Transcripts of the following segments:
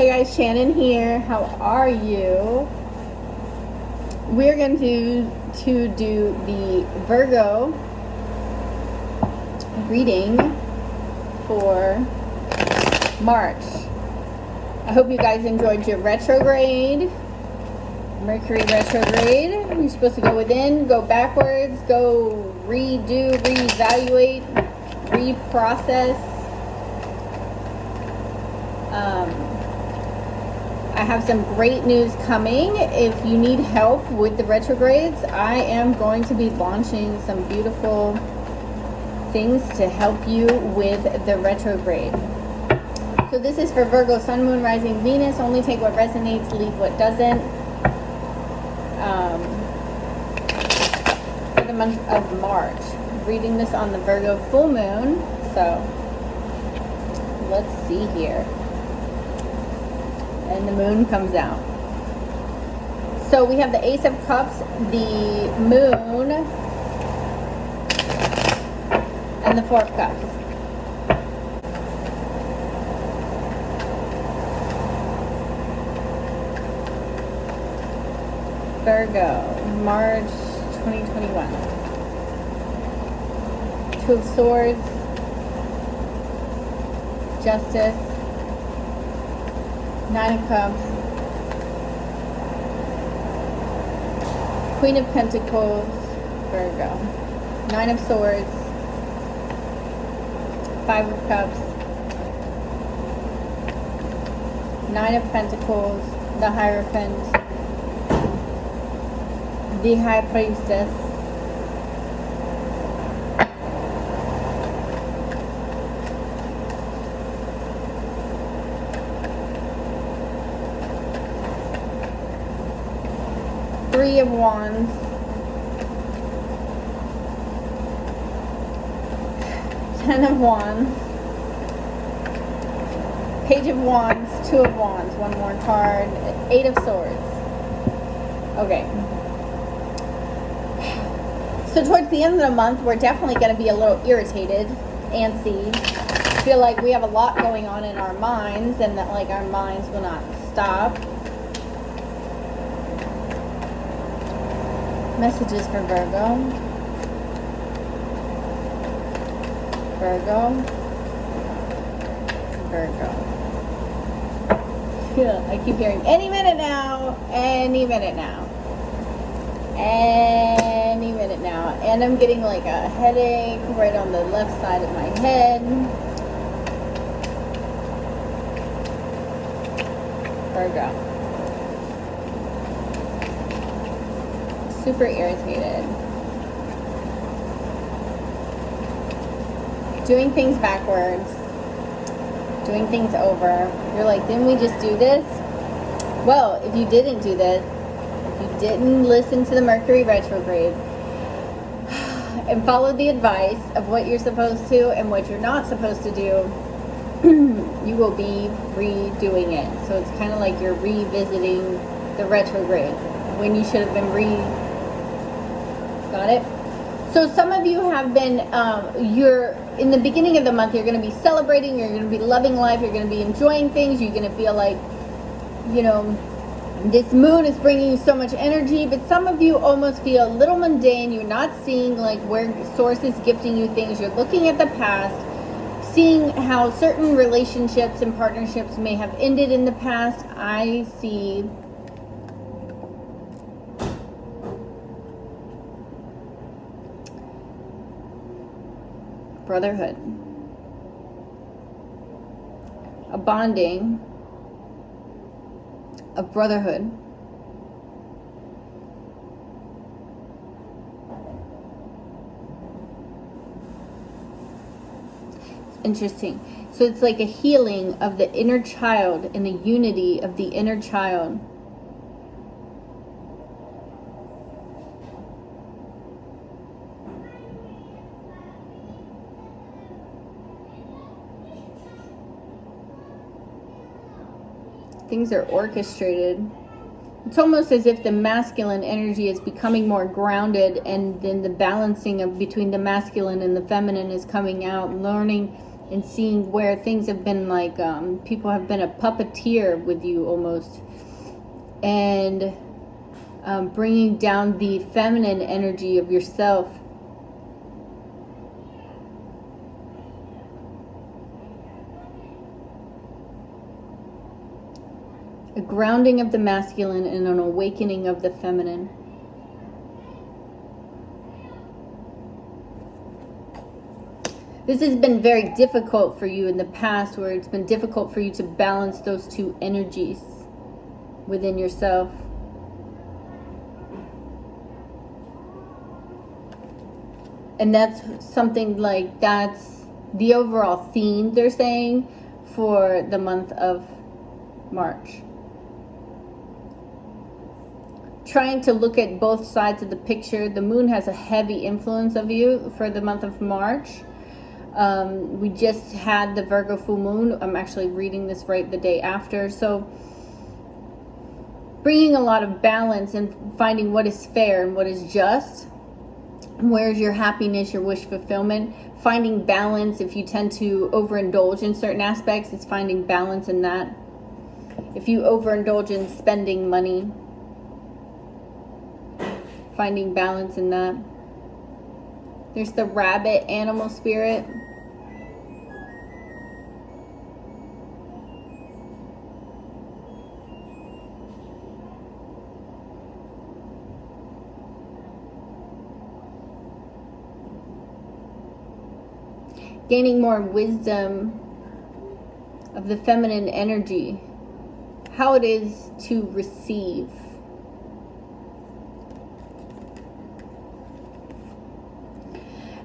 Hey guys, Shannon here. How are you? We're going to do the Virgo reading for March. I hope you guys enjoyed your retrograde. Mercury retrograde. You're supposed to go within, go backwards, go redo, reevaluate, reprocess. I have some great news coming. If you need help with the retrogrades, I am going to be launching some beautiful things to help you with the retrograde. So this is for Virgo, Sun, Moon, Rising, Venus. Only take what resonates, leave what doesn't. For the month of March. Reading this on the Virgo full moon. So let's see here. And the moon comes out. So we have the Ace of Cups, the moon, and the Four of Cups. Virgo, March 2021. Two of Swords, Justice, Nine of Cups, Queen of Pentacles, Virgo, Nine of Swords, Five of Cups, Nine of Pentacles, the Hierophant, the High Priestess, Three of Wands, Ten of Wands, Page of Wands, Two of Wands, one more card, Eight of Swords. Okay. So towards the end of the month, we're definitely going to be a little irritated, antsy, feel like we have a lot going on in our minds and that like our minds will not stop. Messages for Virgo. Virgo. Yeah, I keep hearing any minute now, any minute now, any minute now. And I'm getting like a headache right on the left side of my head. Virgo. Super irritated. Doing things backwards. Doing things over. You're like, didn't we just do this? Well, if you didn't do this, if you didn't listen to the Mercury retrograde and follow the advice of what you're supposed to and what you're not supposed to do, you will be redoing it. So it's kind of like you're revisiting the retrograde when you should have been Got it? So some of you have been, you're in the beginning of the month, you're going to be celebrating, you're going to be loving life, you're going to be enjoying things, you're going to feel like, you know, this moon is bringing you so much energy, but some of you almost feel a little mundane. You're not seeing like where source is gifting you things. You're looking at the past, seeing how certain relationships and partnerships may have ended in the past. I see brotherhood, a bonding of brotherhood. It's interesting. So it's like a healing of the inner child and the unity of the inner child. Things are orchestrated. It's almost as if the masculine energy is becoming more grounded, and then the balancing of between the masculine and the feminine is coming out, learning and seeing where things have been like, people have been a puppeteer with you almost, and bringing down the feminine energy of yourself. A grounding of the masculine and an awakening of the feminine. This has been very difficult for you in the past, where it's been difficult for you to balance those two energies within yourself. And that's something like, that's the overall theme, they're saying, for the month of March. Trying to look at both sides of the picture. The moon has a heavy influence of you for the month of March. We just had the Virgo full moon. I'm actually reading this right the day after. So bringing a lot of balance and finding what is fair and what is just. Where's your happiness, your wish fulfillment? Finding balance. If you tend to overindulge in certain aspects, it's finding balance in that. If you overindulge in spending money, finding balance in that. There's the rabbit animal spirit. Gaining more wisdom of the feminine energy. How it is to receive.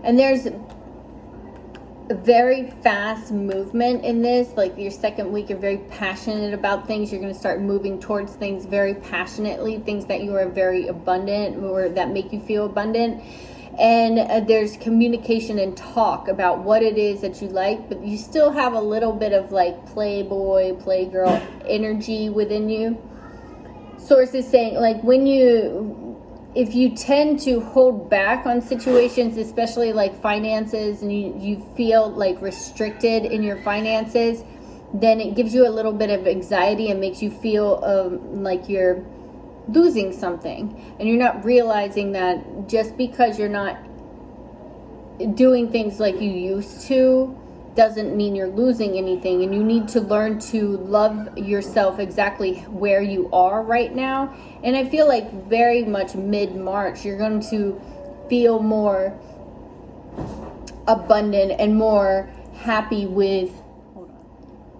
And there's a very fast movement in this. Like your second week, you're very passionate about things. You're going to start moving towards things very passionately. Things that you are very abundant, or that make you feel abundant. And there's communication and talk about what it is that you like. But you still have a little bit of like playboy, playgirl energy within you. Source is saying, like, if you tend to hold back on situations, especially like finances, and you feel like restricted in your finances, then it gives you a little bit of anxiety and makes you feel like you're losing something. And you're not realizing that just because you're not doing things like you used to doesn't mean you're losing anything. And you need to learn to love yourself exactly where you are right now. And I feel like very much mid-March, you're going to feel more abundant and more happy with.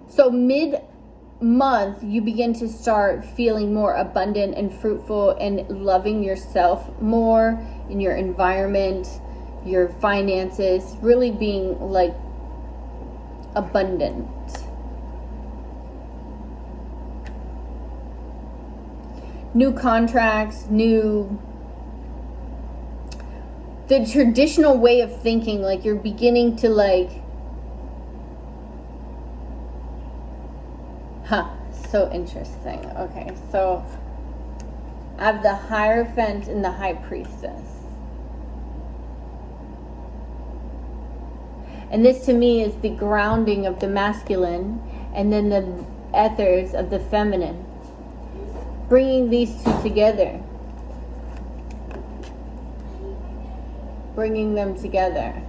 So mid-month, you begin to start feeling more abundant and fruitful and loving yourself more in your environment, your finances, really being like abundant. New contracts, the traditional way of thinking, like you're beginning to like, so interesting. Okay, so I have the Hierophant and the High Priestess. And this to me is the grounding of the masculine, and then the ethers of the feminine. Bringing these two together. Bringing them together.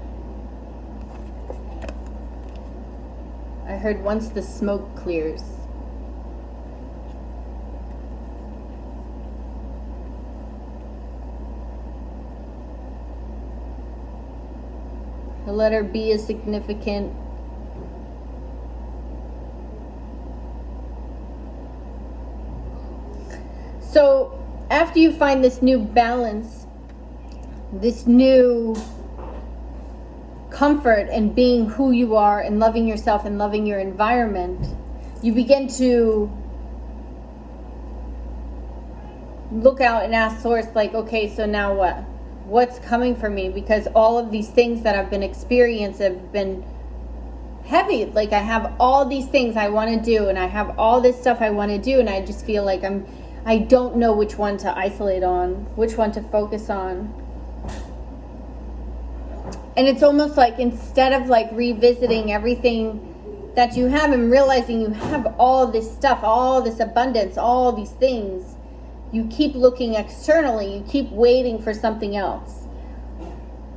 I heard once the smoke clears. The letter B is significant. So after you find this new balance, this new comfort in being who you are and loving yourself and loving your environment, you begin to look out and ask Source, like, okay, so now what? What's coming for me? Because all of these things that I've been experiencing have been heavy. Like I have all these things I want to do, and I have all this stuff I want to do, and I just feel like I don't know which one to isolate on, which one to focus on. And it's almost like instead of like revisiting everything that you have and realizing you have all this stuff, all this abundance, all these things, you keep looking externally, you keep waiting for something else.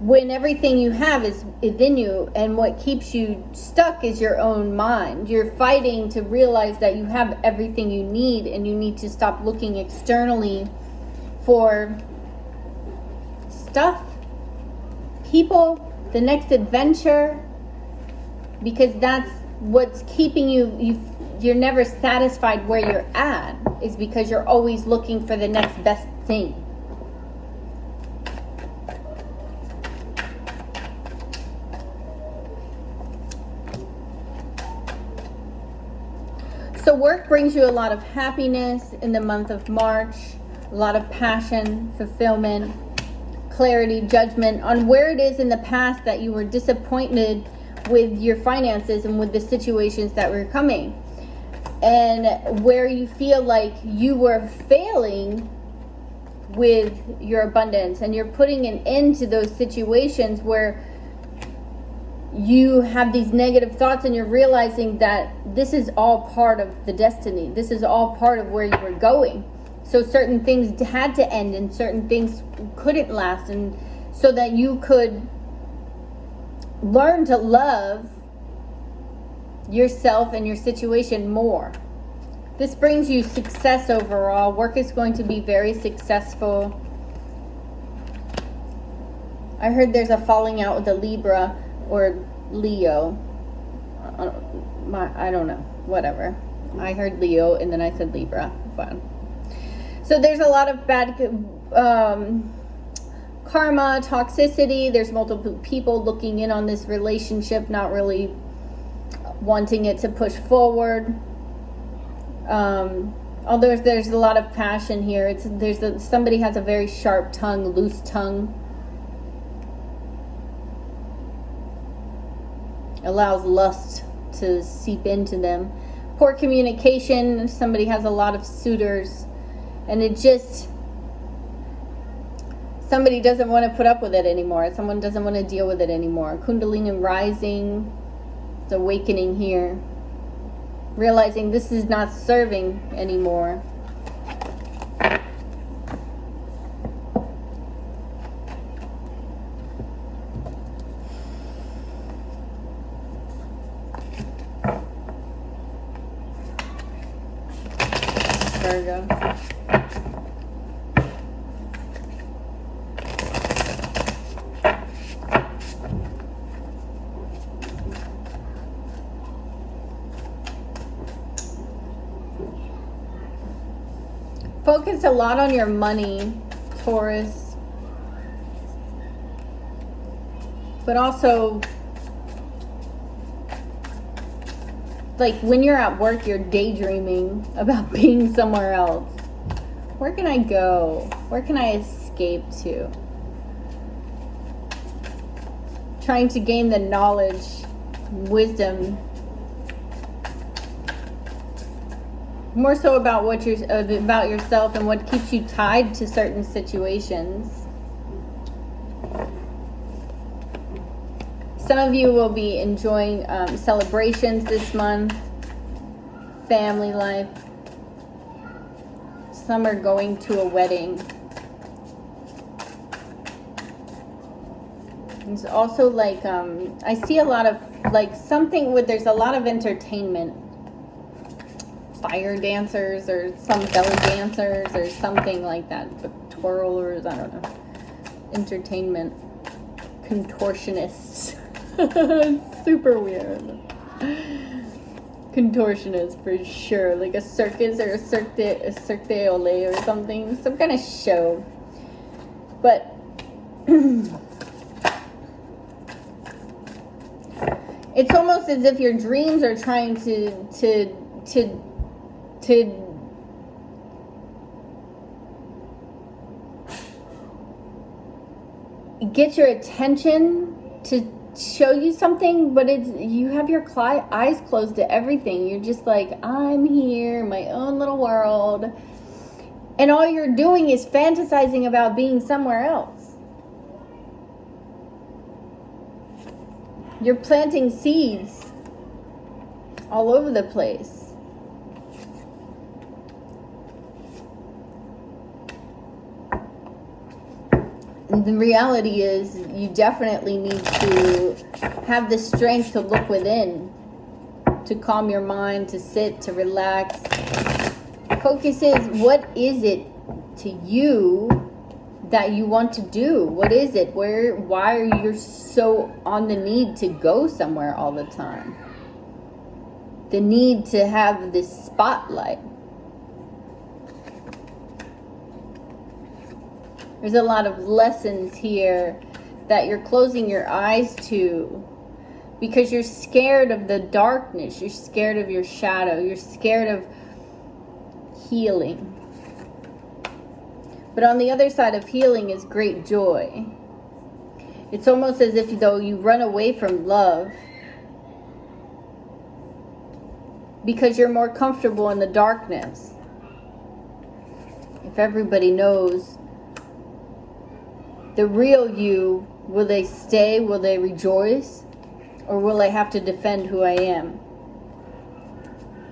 When everything you have is within you, and what keeps you stuck is your own mind. You're fighting to realize that you have everything you need, and you need to stop looking externally for stuff, people, the next adventure, because that's what's keeping you're never satisfied where you're at, is because you're always looking for the next best thing. So work brings you a lot of happiness in the month of March, a lot of passion, fulfillment, clarity, judgment on where it is in the past that you were disappointed with your finances and with the situations that were coming, and where you feel like you were failing with your abundance, and you're putting an end to those situations where you have these negative thoughts, and you're realizing that this is all part of the destiny. This is all part of where you were going. So certain things had to end and certain things couldn't last, and so that you could learn to love yourself and your situation more. This brings you success overall. Work is going to be very successful. I heard there's a falling out with a Libra or Leo. I don't know. Whatever. I heard Leo and then I said Libra. Fun. So there's a lot of bad karma, toxicity. There's multiple people looking in on this relationship, not really wanting it to push forward. Although there's a lot of passion here. Somebody has a very sharp tongue, loose tongue. Allows lust to seep into them. Poor communication. Somebody has a lot of suitors, and somebody doesn't want to put up with it anymore. Someone doesn't want to deal with it anymore. Kundalini rising, it's awakening here. Realizing this is not serving anymore. Virgo. Focus a lot on your money, Taurus. But also, like when you're at work, you're daydreaming about being somewhere else. Where can I go? Where can I escape to? Trying to gain the knowledge, wisdom, more so about about yourself and what keeps you tied to certain situations. Some of you will be enjoying celebrations this month, family life. Some are going to a wedding. It's also like, I see a lot of, like something with, there's a lot of entertainment. Fire dancers or some belly dancers or something like that. Twirlers, I don't know. Entertainment. Contortionists. Super weird. Contortionist for sure. Like a circus or a Cirque du Soleil or something. Some kind of show. But it's almost as if your dreams are trying to get your attention, to show you something, but you have your eyes closed to everything. You're just like, I'm here, my own little world, and all you're doing is fantasizing about being somewhere else. You're planting seeds all over the place. And the reality is you definitely need to have the strength to look within, to calm your mind, to sit, to relax. Focus is, what is it to you that you want to do? What is it? Why are you so on the need to go somewhere all the time? The need to have this spotlight. There's a lot of lessons here that you're closing your eyes to because you're scared of the darkness. You're scared of your shadow. You're scared of healing. But on the other side of healing is great joy. It's almost as if though you run away from love because you're more comfortable in the darkness. If everybody knows the real you, will they stay? Will they rejoice? Or will I have to defend who I am?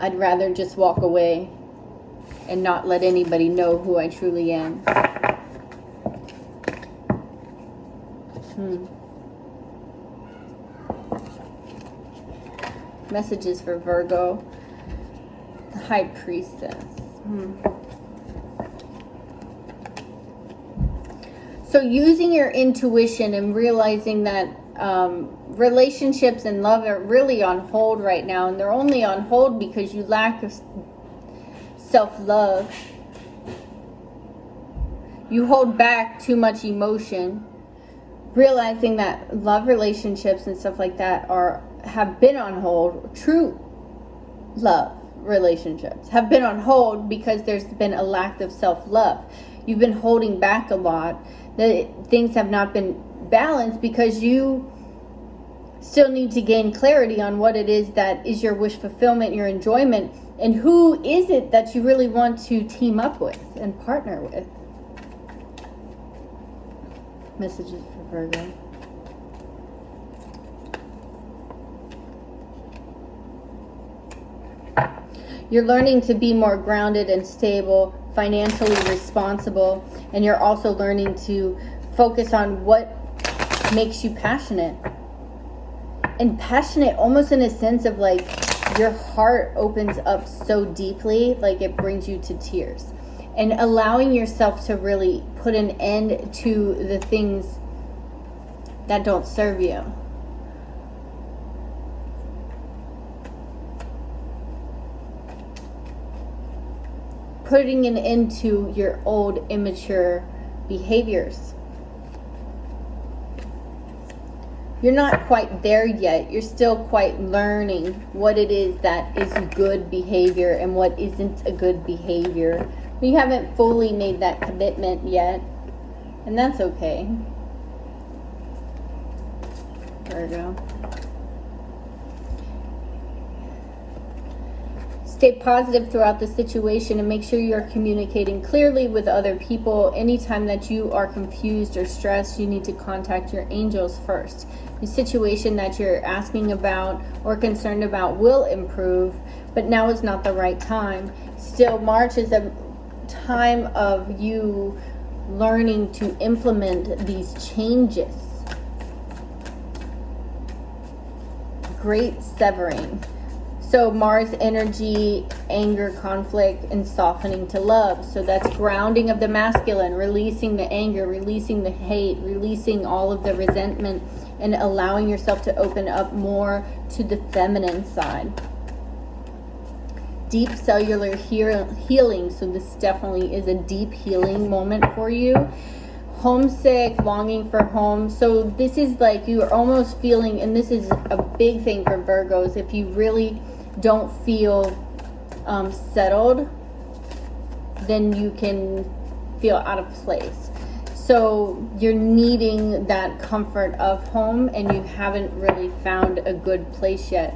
I'd rather just walk away and not let anybody know who I truly am. Messages for Virgo. The High Priestess. So using your intuition and realizing that relationships and love are really on hold right now. And they're only on hold because you lack self-love. You hold back too much emotion. Realizing that love relationships and stuff like that have been on hold. True love relationships have been on hold because there's been a lack of self-love. You've been holding back a lot. Things have not been balanced because you still need to gain clarity on what it is that is your wish fulfillment, your enjoyment, and who is it that you really want to team up with and partner with. Messages for Virgo. You're learning to be more grounded and stable, financially responsible, and you're also learning to focus on what makes you passionate. And passionate almost in a sense of like your heart opens up so deeply, like it brings you to tears. And allowing yourself to really put an end to the things that don't serve you. Putting an end to your old immature behaviors. You're not quite there yet. You're still quite learning what it is that is good behavior and what isn't a good behavior. You haven't fully made that commitment yet, and that's okay. Virgo. Stay positive throughout the situation and make sure you're communicating clearly with other people. Anytime that you are confused or stressed, you need to contact your angels first. The situation that you're asking about or concerned about will improve, but now is not the right time. Still, March is a time of you learning to implement these changes. Great severing. So Mars energy, anger, conflict, and softening to love. So that's grounding of the masculine, releasing the anger, releasing the hate, releasing all of the resentment, and allowing yourself to open up more to the feminine side. Deep cellular healing. So this definitely is a deep healing moment for you. Homesick, longing for home. So this is like you're almost feeling, and this is a big thing for Virgos, if you really don't feel settled, then you can feel out of place. So you're needing that comfort of home and you haven't really found a good place yet.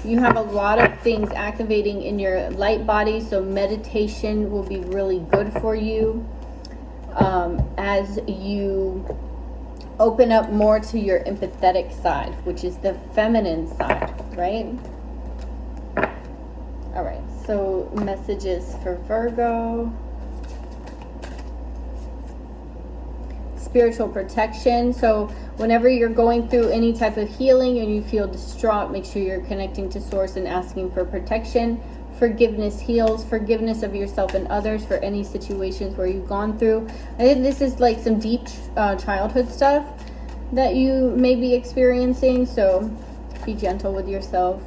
You have a lot of things activating in your light body, so meditation will be really good for you as you open up more to your empathetic side, which is the feminine side, right? All right, so messages for Virgo. Spiritual protection. So whenever you're going through any type of healing and you feel distraught, make sure you're connecting to source and asking for protection. Forgiveness heals. Forgiveness of yourself and others for any situations where you've gone through. I think this is like some deep childhood stuff that you may be experiencing, so be gentle with yourself.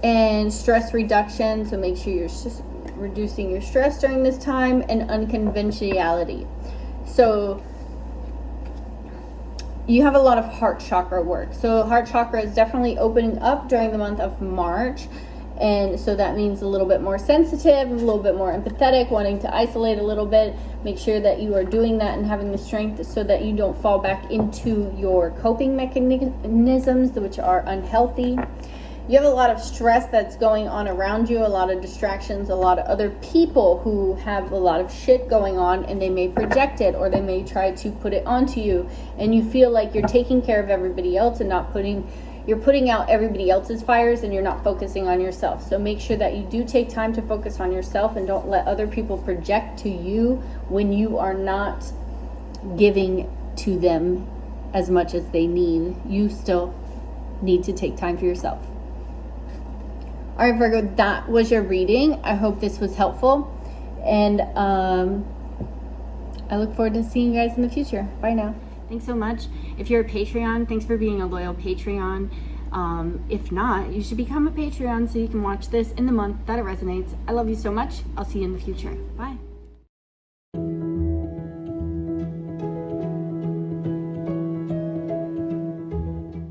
And stress reduction, so make sure you're just reducing your stress during this time. And unconventionality. So you have a lot of heart chakra work. So heart chakra is definitely opening up during the month of March. And so that means a little bit more sensitive, a little bit more empathetic, wanting to isolate a little bit. Make sure that you are doing that and having the strength so that you don't fall back into your coping mechanisms, which are unhealthy. You have a lot of stress that's going on around you, a lot of distractions, a lot of other people who have a lot of shit going on, and they may project it or they may try to put it onto you, and you feel like you're taking care of everybody else and you're putting out everybody else's fires and you're not focusing on yourself. So make sure that you do take time to focus on yourself and don't let other people project to you when you are not giving to them as much as they need. You still need to take time for yourself. All right, Virgo, that was your reading. I hope this was helpful. And I look forward to seeing you guys in the future. Bye now. Thanks so much. If you're a Patreon, thanks for being a loyal Patreon. If not, you should become a Patreon so you can watch this in the month that it resonates. I love you so much. I'll see you in the future. Bye.